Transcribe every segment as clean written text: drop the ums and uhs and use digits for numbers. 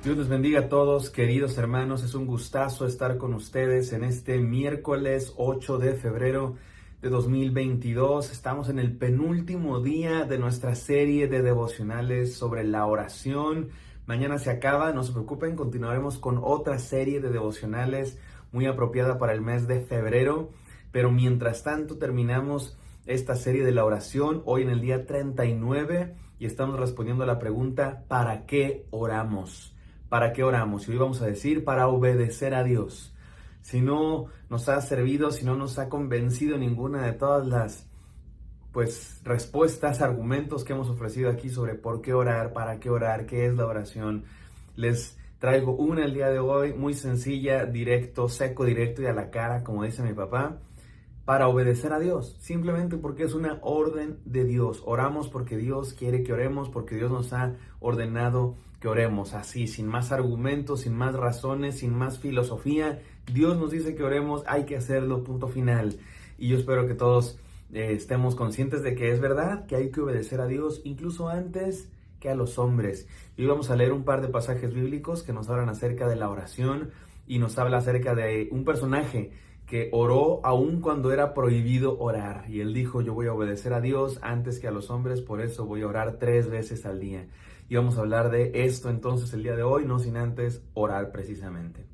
Dios les bendiga a todos, queridos hermanos. Es un gustazo estar con ustedes en este miércoles 8 de febrero de 2022. Estamos en el penúltimo día de nuestra serie de devocionales sobre la oración. Mañana se acaba, no se preocupen, continuaremos con otra serie de devocionales muy apropiada para el mes de febrero. Pero mientras tanto terminamos esta serie de la oración hoy en el día 39 y estamos respondiendo a la pregunta: ¿para qué oramos? ¿Para qué oramos? Y hoy vamos a decir: para obedecer a Dios. Si no nos ha servido, si no nos ha convencido ninguna de todas las respuestas, argumentos que hemos ofrecido aquí sobre por qué orar, para qué orar, qué es la oración, les traigo una el día de hoy muy sencilla, directo, seco, directo y a la cara, como dice mi papá: para obedecer a Dios, simplemente porque es una orden de Dios. Oramos porque Dios quiere que oremos, porque Dios nos ha ordenado que oremos, así, sin más argumentos, sin más razones, sin más filosofía. Dios nos dice que oremos, hay que hacerlo, punto final. Y yo espero que todos estemos conscientes de que es verdad, que hay que obedecer a Dios, incluso antes que a los hombres. Y hoy vamos a leer un par de pasajes bíblicos que nos hablan acerca de la oración y nos habla acerca de un personaje que oró aun cuando era prohibido orar. Y él dijo: yo voy a obedecer a Dios antes que a los hombres, por eso voy a orar 3 veces al día. Y vamos a hablar de esto entonces el día de hoy, no sin antes orar precisamente.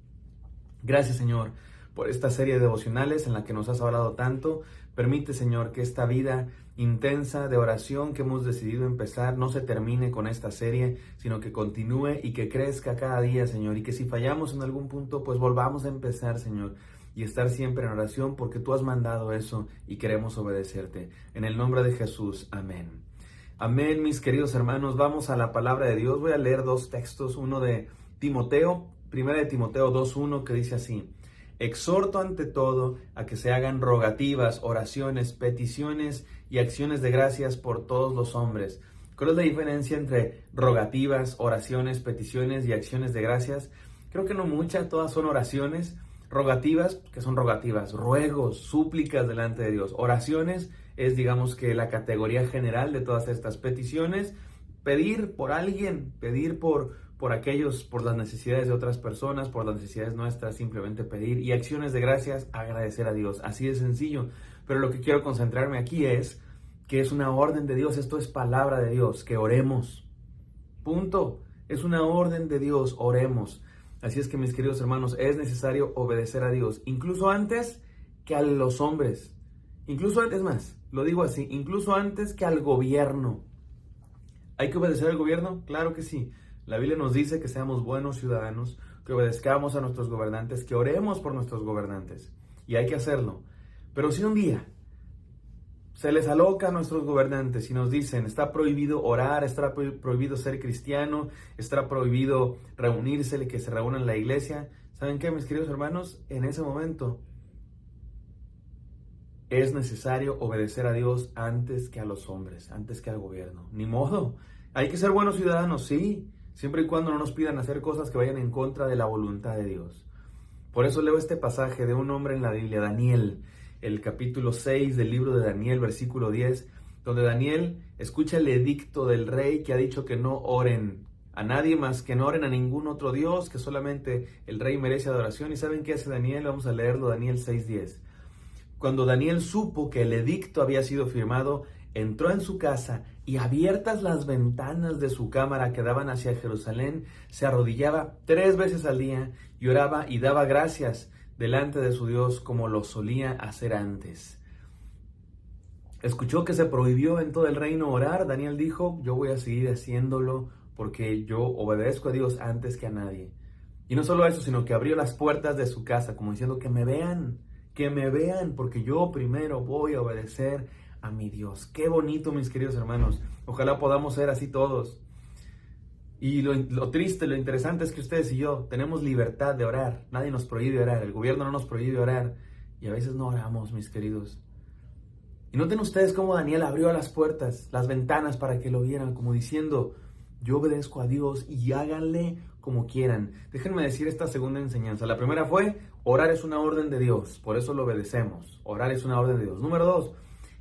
Gracias, Señor, por esta serie de devocionales en la que nos has hablado tanto. Permite, Señor, que esta vida intensa de oración que hemos decidido empezar no se termine con esta serie, sino que continúe y que crezca cada día, Señor. Y que si fallamos en algún punto, pues volvamos a empezar, Señor, y estar siempre en oración, porque tú has mandado eso y queremos obedecerte. En el nombre de Jesús, amén. Amén, mis queridos hermanos. Vamos a la palabra de Dios. Voy a leer 2 textos, uno de Timoteo, 1 de Timoteo 2:1, que dice así: exhorto ante todo a que se hagan rogativas, oraciones, peticiones y acciones de gracias por todos los hombres. ¿Cuál es la diferencia entre rogativas, oraciones, peticiones y acciones de gracias? Creo que no mucha, todas son oraciones. Rogativas, que son rogativas, ruegos, súplicas delante de Dios. Oraciones es, digamos, que la categoría general de todas estas peticiones. Pedir por alguien, pedir por aquellos, por las necesidades de otras personas, por las necesidades nuestras, simplemente pedir. Y acciones de gracias, agradecer a Dios. Así de sencillo. Pero lo que quiero concentrarme aquí es que es una orden de Dios. Esto es palabra de Dios, que oremos. Punto. Es una orden de Dios, oremos. Así es que, mis queridos hermanos, es necesario obedecer a Dios, incluso antes que a los hombres. Incluso antes, más, lo digo así, incluso antes que al gobierno. ¿Hay que obedecer al gobierno? Claro que sí. La Biblia nos dice que seamos buenos ciudadanos, que obedezcamos a nuestros gobernantes, que oremos por nuestros gobernantes. Y hay que hacerlo. Pero si un día se les aloca a nuestros gobernantes y nos dicen: está prohibido orar, está prohibido ser cristiano, está prohibido reunirse, que se reúnan en la iglesia, ¿saben qué, mis queridos hermanos? En ese momento es necesario obedecer a Dios antes que a los hombres, antes que al gobierno. Ni modo. Hay que ser buenos ciudadanos, sí, siempre y cuando no nos pidan hacer cosas que vayan en contra de la voluntad de Dios. Por eso leo este pasaje de un hombre en la Biblia, Daniel, el capítulo 6 del libro de Daniel, versículo 10, donde Daniel escucha el edicto del rey que ha dicho que no oren a nadie más, que no oren a ningún otro Dios, que solamente el rey merece adoración. ¿Y saben qué hace Daniel? Vamos a leerlo, Daniel 6:10. Cuando Daniel supo que el edicto había sido firmado, entró en su casa y, abiertas las ventanas de su cámara que daban hacia Jerusalén, se arrodillaba 3 veces al día y oraba y daba gracias delante de su Dios como lo solía hacer antes. Escuchó que se prohibió en todo el reino orar. Daniel dijo: yo voy a seguir haciéndolo porque yo obedezco a Dios antes que a nadie. Y no solo eso, sino que abrió las puertas de su casa como diciendo: que me vean, porque yo primero voy a obedecer a mi Dios. Qué bonito, mis queridos hermanos. Ojalá podamos ser así todos. Y lo triste, lo interesante es que ustedes y yo tenemos libertad de orar. Nadie nos prohíbe orar, el gobierno no nos prohíbe orar. Y a veces no oramos, mis queridos. Y noten ustedes cómo Daniel abrió las puertas, las ventanas, para que lo vieran, como diciendo: yo obedezco a Dios y háganle como quieran. Déjenme decir esta segunda enseñanza. La primera fue: orar es una orden de Dios, por eso lo obedecemos. Orar es una orden de Dios. Número 2,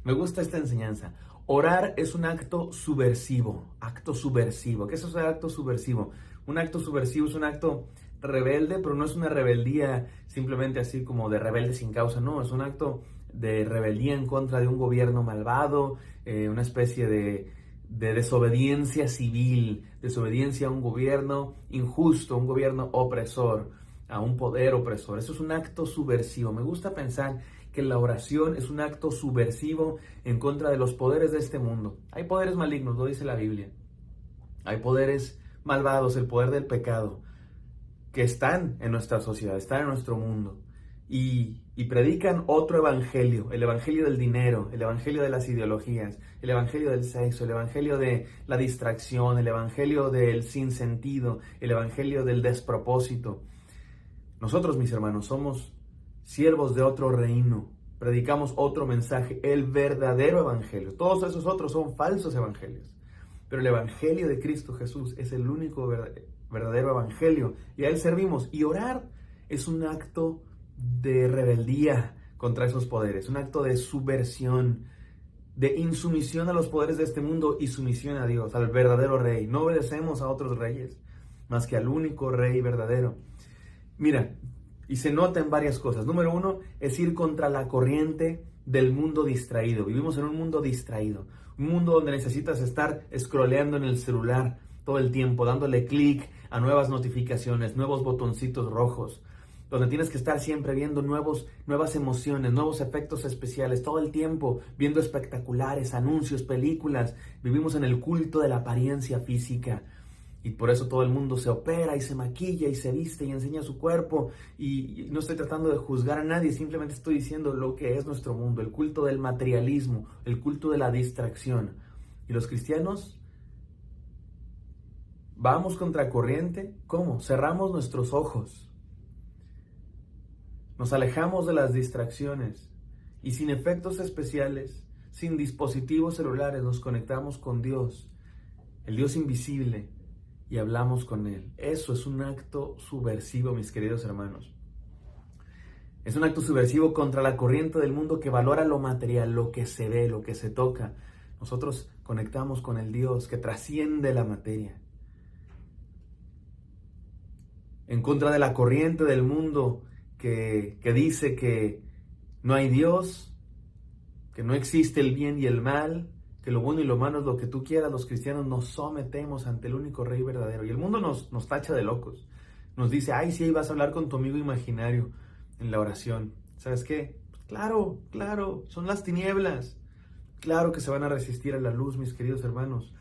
me gusta esta enseñanza. Orar es un acto subversivo. Acto subversivo. ¿Qué es eso de acto subversivo? Un acto subversivo es un acto rebelde, pero no es una rebeldía simplemente así como de rebelde sin causa, no, es un acto de rebeldía en contra de un gobierno malvado, una especie de desobediencia civil, desobediencia a un gobierno injusto, un gobierno opresor, a un poder opresor. Eso es un acto subversivo. Me gusta pensar que la oración es un acto subversivo en contra de los poderes de este mundo. Hay poderes malignos, lo dice la Biblia. Hay poderes malvados, el poder del pecado, que están en nuestra sociedad, están en nuestro mundo. Y predican otro evangelio, el evangelio del dinero, el evangelio de las ideologías, el evangelio del sexo, el evangelio de la distracción, el evangelio del sinsentido, el evangelio del despropósito. Nosotros, mis hermanos, somos siervos de otro reino, predicamos otro mensaje, el verdadero evangelio. Todos esos otros son falsos evangelios, pero el evangelio de Cristo Jesús es el único verdadero evangelio, y a él servimos. Y orar es un acto de rebeldía contra esos poderes, un acto de subversión, de insumisión a los poderes de este mundo y sumisión a Dios, al verdadero rey. No obedecemos a otros reyes, más que al único rey verdadero. Mira, y se nota en varias cosas. Número uno, es ir contra la corriente del mundo distraído. Vivimos en un mundo distraído, un mundo donde necesitas estar scrolleando en el celular todo el tiempo, dándole clic a nuevas notificaciones, nuevos botoncitos rojos, donde tienes que estar siempre viendo nuevas emociones, nuevos efectos especiales, todo el tiempo viendo espectaculares, anuncios, películas. Vivimos en el culto de la apariencia física, y por eso todo el mundo se opera y se maquilla y se viste y enseña su cuerpo. Y no estoy tratando de juzgar a nadie, simplemente estoy diciendo lo que es nuestro mundo, el culto del materialismo, el culto de la distracción. Y los cristianos vamos contracorriente. ¿Cómo? Cerramos nuestros ojos. Nos alejamos de las distracciones y sin efectos especiales, sin dispositivos celulares, nos conectamos con Dios, el Dios invisible, y hablamos con Él. Eso es un acto subversivo, mis queridos hermanos. Es un acto subversivo contra la corriente del mundo que valora lo material, lo que se ve, lo que se toca. Nosotros conectamos con el Dios que trasciende la materia. En contra de la corriente del mundo que dice que no hay Dios, que no existe el bien y el mal, que lo bueno y lo malo es lo que tú quieras. Los cristianos nos sometemos ante el único rey verdadero. Y el mundo nos tacha de locos. Nos dice, ay, sí, vas a hablar con tu amigo imaginario en la oración. ¿Sabes qué? Claro, son las tinieblas. Claro que se van a resistir a la luz, mis queridos hermanos.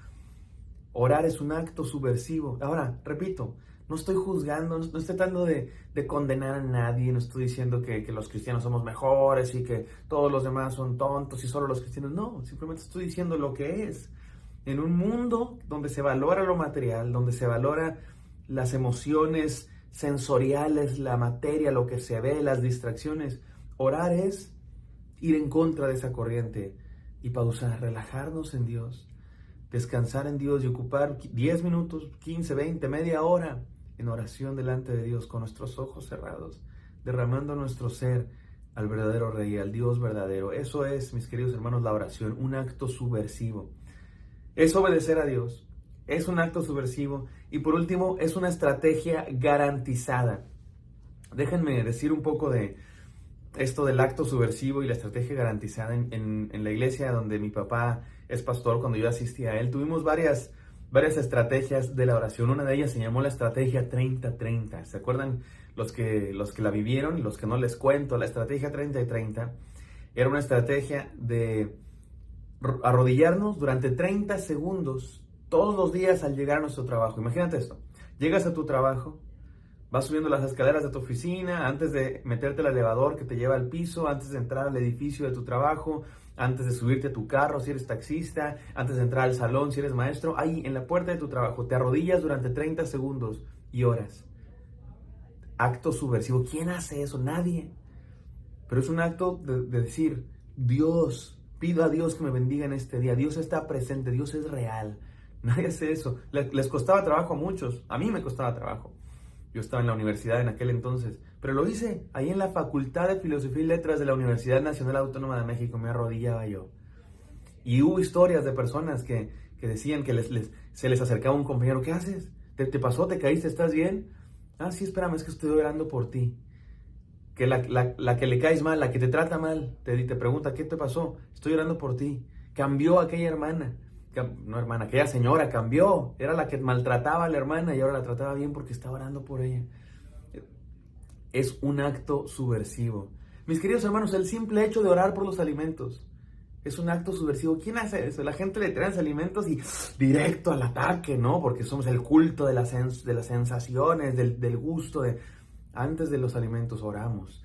Orar es un acto subversivo. Ahora, repito, no estoy juzgando, no estoy tratando de condenar a nadie, no estoy diciendo que los cristianos somos mejores y que todos los demás son tontos y solo los cristianos. No, simplemente estoy diciendo lo que es. En un mundo donde se valora lo material, donde se valora las emociones sensoriales, la materia, lo que se ve, las distracciones, orar es ir en contra de esa corriente y pausar, relajarnos en Dios, descansar en Dios y ocupar 10 minutos, 15, 20, media hora en oración delante de Dios con nuestros ojos cerrados, derramando nuestro ser al verdadero Rey, al Dios verdadero. Eso es, mis queridos hermanos, la oración, un acto subversivo. Es obedecer a Dios, es un acto subversivo, y por último, es una estrategia garantizada. Déjenme decir un poco de esto del acto subversivo y la estrategia garantizada. En la iglesia donde mi papá es pastor, cuando yo asistí a él, tuvimos varias estrategias de la oración. Una de ellas se llamó la estrategia 30-30. ¿Se acuerdan los que la vivieron y los que no les cuento? La estrategia 30-30 era una estrategia de arrodillarnos durante 30 segundos todos los días al llegar a nuestro trabajo. Imagínate esto: llegas a tu trabajo, vas subiendo las escaleras de tu oficina, antes de meterte al elevador que te lleva al piso, antes de entrar al edificio de tu trabajo, antes de subirte a tu carro si eres taxista, antes de entrar al salón si eres maestro, ahí en la puerta de tu trabajo te arrodillas durante 30 segundos y oras. Acto subversivo. ¿Quién hace eso? Nadie. Pero es un acto de decir, Dios, pido a Dios que me bendiga en este día. Dios está presente, Dios es real. Nadie hace eso. Les costaba trabajo a muchos. A mí me costaba trabajo. Yo estaba en la universidad en aquel entonces, pero lo hice ahí en la Facultad de Filosofía y Letras de la Universidad Nacional Autónoma de México. Me arrodillaba yo. Y hubo historias de personas que decían que se les acercaba un compañero. ¿Qué haces? ¿Te pasó? ¿Te caíste? ¿Estás bien? Ah, sí, espérame, es que estoy orando por ti. Que la que le caes mal, la que te trata mal, te pregunta, ¿qué te pasó? Estoy orando por ti. Cambió aquella hermana, no hermana, aquella señora cambió. Era la que maltrataba a la hermana y ahora la trataba bien porque estaba orando por ella. Es un acto subversivo. Mis queridos hermanos, el simple hecho de orar por los alimentos es un acto subversivo. ¿Quién hace eso? La gente le trae alimentos y directo al ataque, ¿no? Porque somos el culto de las sensaciones, del gusto. Antes de los alimentos oramos.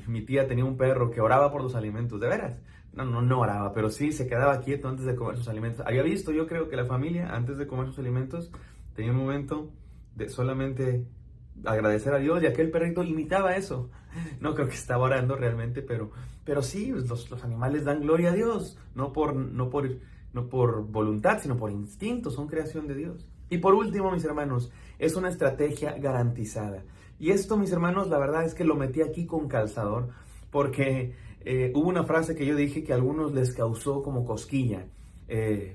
Mi tía tenía un perro que oraba por los alimentos, ¿de veras? No oraba, pero sí se quedaba quieto antes de comer sus alimentos. Había visto, yo creo que la familia, antes de comer sus alimentos, tenía un momento de solamente agradecer a Dios, y aquel perrito imitaba eso. No creo que estaba orando realmente, pero sí, los animales dan gloria a Dios, no por voluntad, sino por instinto, son creación de Dios. Y por último, mis hermanos, es una estrategia garantizada. Y esto, mis hermanos, la verdad es que lo metí aquí con calzador, porque hubo una frase que yo dije que a algunos les causó como cosquilla.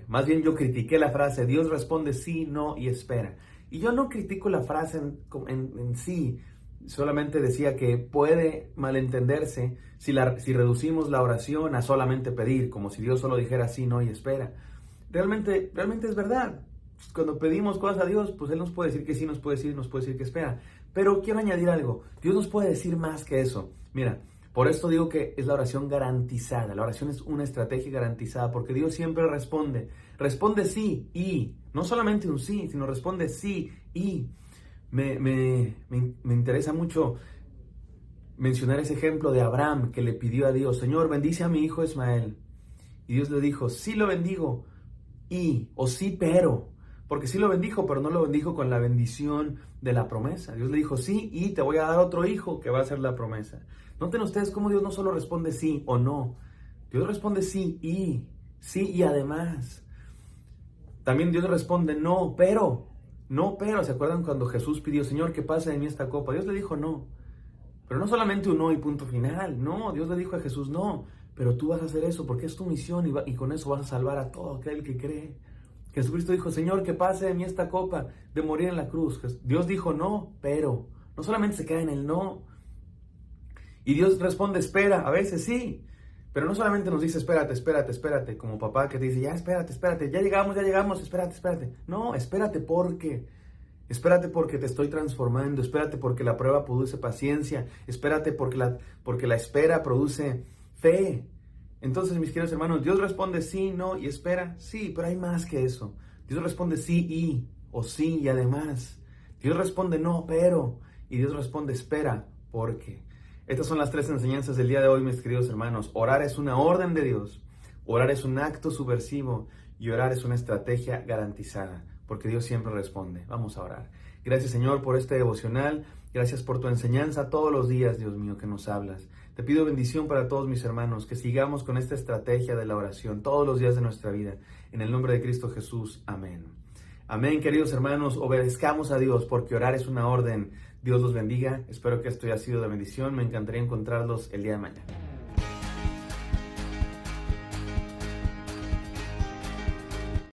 Más bien yo critiqué la frase, Dios responde sí, no y espera. Y yo no critico la frase en sí, solamente decía que puede malentenderse si reducimos la oración a solamente pedir, como si Dios solo dijera sí, no y espera. Realmente es verdad. Cuando pedimos cosas a Dios, pues Él nos puede decir que sí, nos puede decir que espera. Pero quiero añadir algo, Dios nos puede decir más que eso. Mira, por esto digo que es la oración garantizada. La oración es una estrategia garantizada porque Dios siempre responde. Responde sí y, no solamente un sí, sino responde sí y. Me interesa mucho mencionar ese ejemplo de Abraham que le pidió a Dios, Señor, bendice a mi hijo Ismael. Y Dios le dijo, sí lo bendigo o sí pero. Porque sí lo bendijo, pero no lo bendijo con la bendición de la promesa. Dios le dijo, sí, y te voy a dar otro hijo que va a ser la promesa. Noten ustedes cómo Dios no solo responde sí o no. Dios responde sí y además. También Dios responde no, pero. ¿Se acuerdan cuando Jesús pidió, Señor, que pase de mí esta copa? Dios le dijo no. Pero no solamente un no y punto final. No, Dios le dijo a Jesús, no, pero tú vas a hacer eso porque es tu misión y con eso vas a salvar a todo aquel que cree. Jesucristo dijo, Señor, que pase de mí esta copa de morir en la cruz. Dios dijo no, pero. No solamente se queda en el no. Y Dios responde, espera, a veces sí. Pero no solamente nos dice, espérate, como papá que te dice, ya espérate, ya llegamos, espérate. No, espérate porque te estoy transformando, espérate porque la prueba produce paciencia, espérate porque la espera produce fe. Entonces, mis queridos hermanos, Dios responde sí, no y espera, sí, pero hay más que eso. Dios responde sí o sí y además. Dios responde no, pero, y Dios responde espera, porque. Estas son las 3 enseñanzas del día de hoy, mis queridos hermanos. Orar es una orden de Dios, orar es un acto subversivo y orar es una estrategia garantizada, porque Dios siempre responde. Vamos a orar. Gracias, Señor, por este devocional. Gracias por tu enseñanza todos los días, Dios mío, que nos hablas. Te pido bendición para todos mis hermanos, que sigamos con esta estrategia de la oración todos los días de nuestra vida. En el nombre de Cristo Jesús. Amén. Amén, queridos hermanos, obedezcamos a Dios porque orar es una orden. Dios los bendiga. Espero que esto haya sido de bendición. Me encantaría encontrarlos el día de mañana.